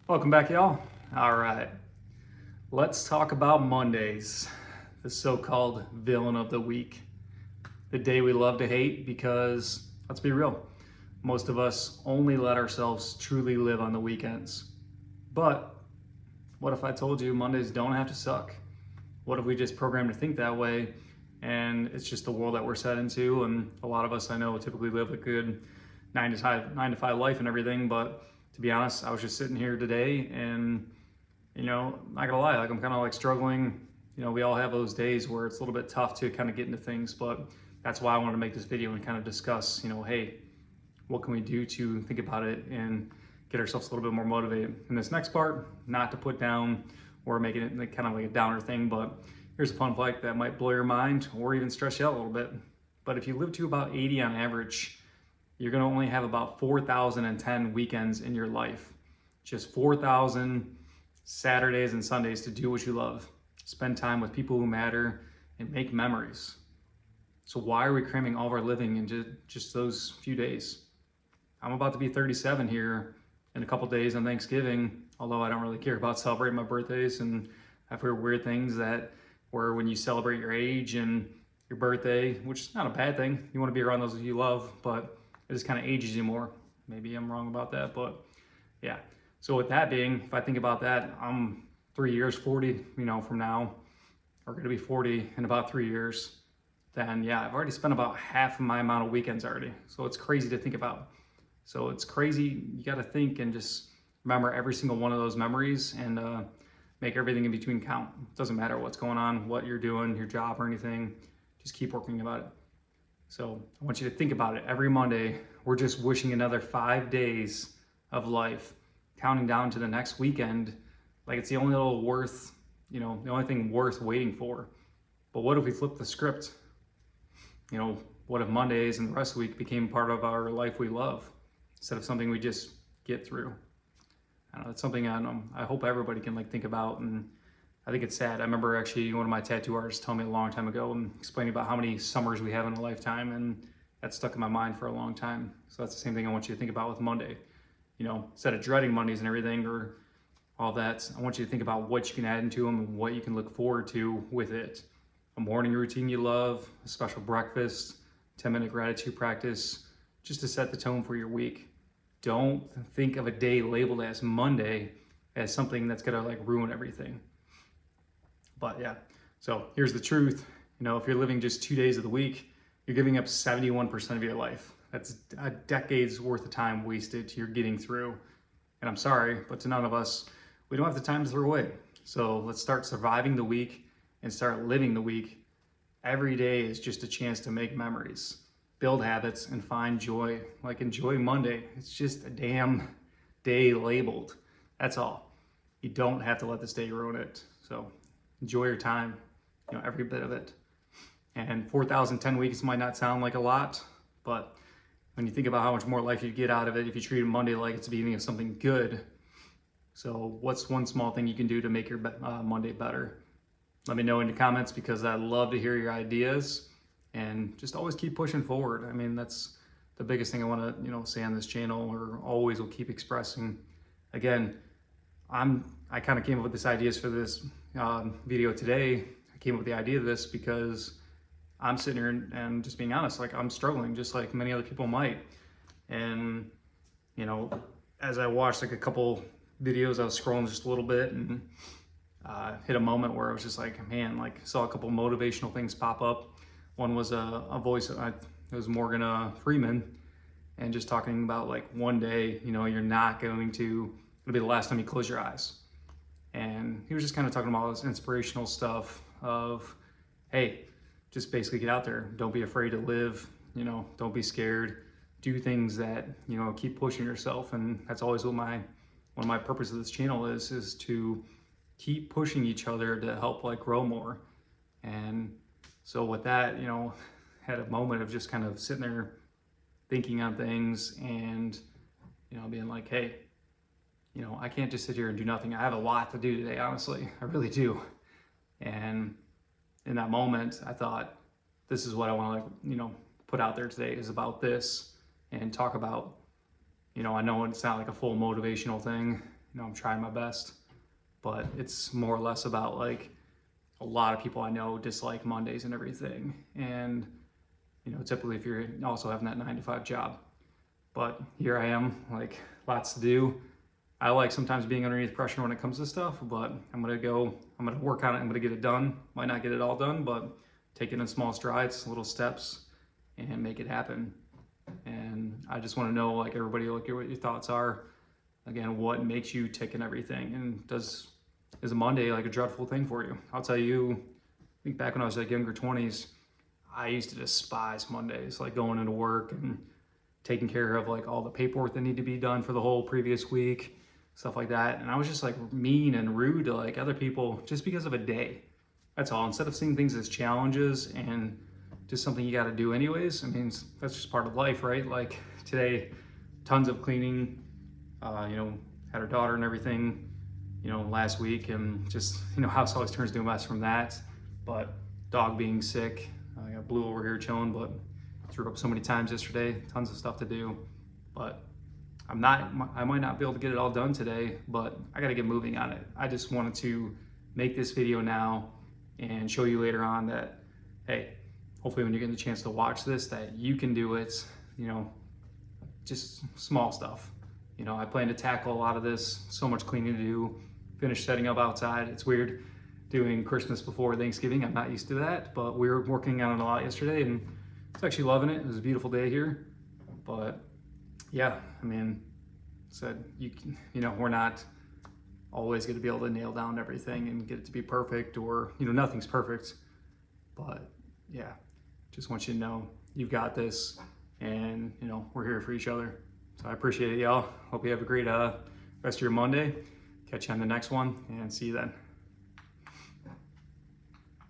Welcome back, y'all. All right, let's talk about Mondays, the so-called villain of the week, the day we love to hate because, let's be real, most of us only let ourselves truly live on the weekends. But what if I told you Mondays don't have to suck? What if we just program to think that way and it's just the world that we're set into? And a lot of us I know typically live a good 9 to 5 life and everything, but to be honest, I was just sitting here today and not gonna lie, like I'm kind of like struggling. We all have those days where it's a little bit tough to kind of get into things, but that's why I wanted to make this video and kind of discuss, hey, what can we do to think about it and get ourselves a little bit more motivated. In this next part, not to put down or making it like kind of like a downer thing, but here's a fun fact that might blow your mind or even stress you out a little bit. But if you live to about 80 on average, you're gonna only have about 4,010 weekends in your life. Just 4,000 Saturdays and Sundays to do what you love. Spend time with people who matter and make memories. So why are we cramming all of our living into just those few days? I'm about to be 37 here in a couple days on Thanksgiving, although I don't really care about celebrating my birthdays, and I've heard weird things that where when you celebrate your age and your birthday, which is not a bad thing, you want to be around those you love, but it just kind of ages you more. Maybe I'm wrong about that, but yeah. So with that being, if I think about that, I'm 3 years, 40, from now, or gonna be 40 in about 3 years, then yeah, I've already spent about half of my amount of weekends already. So it's crazy to think about. So it's crazy, you gotta think and just remember every single one of those memories and make everything in between count. It doesn't matter what's going on, what you're doing, your job or anything, just keep working about it. So I want you to think about it. Every Monday, we're just wishing another 5 days of life, counting down to the next weekend, like it's the only little worth, the only thing worth waiting for. But what if we flip the script? What if Mondays and the rest of the week became part of our life we love instead of something we just get through? I don't know, it's something I hope everybody can think about, and I think it's sad. I remember actually one of my tattoo artists telling me a long time ago and explaining about how many summers we have in a lifetime, and that stuck in my mind for a long time. So that's the same thing I want you to think about with Monday. Instead of dreading Mondays and everything or all that, I want you to think about what you can add into them and what you can look forward to with it. A morning routine you love, a special breakfast, 10-minute gratitude practice, just to set the tone for your week. Don't think of a day labeled as Monday as something that's gonna ruin everything. But yeah, so here's the truth. If you're living just 2 days of the week, you're giving up 71% of your life. That's a decade's worth of time wasted you're getting through. And I'm sorry, but to none of us, we don't have the time to throw away. So let's start surviving the week and start living the week. Every day is just a chance to make memories, build habits, and find joy. Enjoy Monday. It's just a damn day labeled. That's all. You don't have to let this day ruin it. So enjoy your time, every bit of it. And 4,010 weeks might not sound like a lot, but when you think about how much more life you'd get out of it if you treated Monday like it's the beginning of something good. So what's one small thing you can do to make your Monday better? Let me know in the comments because I'd love to hear your ideas, and just always keep pushing forward. I mean, that's the biggest thing I want to, say on this channel, or always will keep expressing. Again, I kind of came up with this ideas for this video today. I came up with the idea of this because I'm sitting here and just being honest, I'm struggling just like many other people might. And, as I watched a couple videos, I was scrolling just a little bit and hit a moment where I was just man, saw a couple motivational things pop up. One was a voice, it was Morgan Freeman, and just talking about one day, you're not going to, it'll be the last time you close your eyes. And he was just kind of talking about all this inspirational stuff of, hey, just basically get out there. Don't be afraid to live, don't be scared. Do things that, keep pushing yourself. And that's always what one of my purposes of this channel is to keep pushing each other to help grow more. And so with that, had a moment of just kind of sitting there thinking on things and, being hey, I can't just sit here and do nothing. I have a lot to do today, honestly. I really do. And in that moment, I thought, this is what I want to, put out there today is about this and talk about, I know it's not a full motivational thing, I'm trying my best, but it's more or less about like a lot of people I know dislike Mondays and everything. And, typically if you're also having that 9 to 5 job, but here I am, like lots to do. I like sometimes being underneath pressure when it comes to stuff, but I'm gonna work on it. I'm gonna get it done. Might not get it all done, but take it in small strides, little steps, and make it happen. And I just want to know, like everybody, like what your thoughts are. Again, what makes you tick and everything, and is a Monday like a dreadful thing for you? I'll tell you. I think back when I was like younger 20s, I used to despise Mondays, like going into work and taking care of like all the paperwork that need to be done for the whole previous week, stuff like that. And I was just like mean and rude to like other people just because of a day. That's all. Instead of seeing things as challenges and just something you got to do anyways. I mean, that's just part of life, right? Like today, tons of cleaning, had our daughter and everything, last week, and just, house always turns to a mess from that. But dog being sick, I got Blue over here chilling, but threw up so many times yesterday, tons of stuff to do. But I might not be able to get it all done today, but I got to get moving on it. I just wanted to make this video now and show you later on that, hey, hopefully when you're getting the chance to watch this, that you can do it, just small stuff. I plan to tackle a lot of this, so much cleaning to do, finish setting up outside. It's weird doing Christmas before Thanksgiving. I'm not used to that, but we were working on it a lot yesterday and it's actually loving it. It was a beautiful day here, but yeah, I mean, we're not always going to be able to nail down everything and get it to be perfect, or, nothing's perfect, but yeah, just want you to know you've got this, and, we're here for each other. So I appreciate it, y'all. Hope you have a great rest of your Monday. Catch you on the next one, and see you then.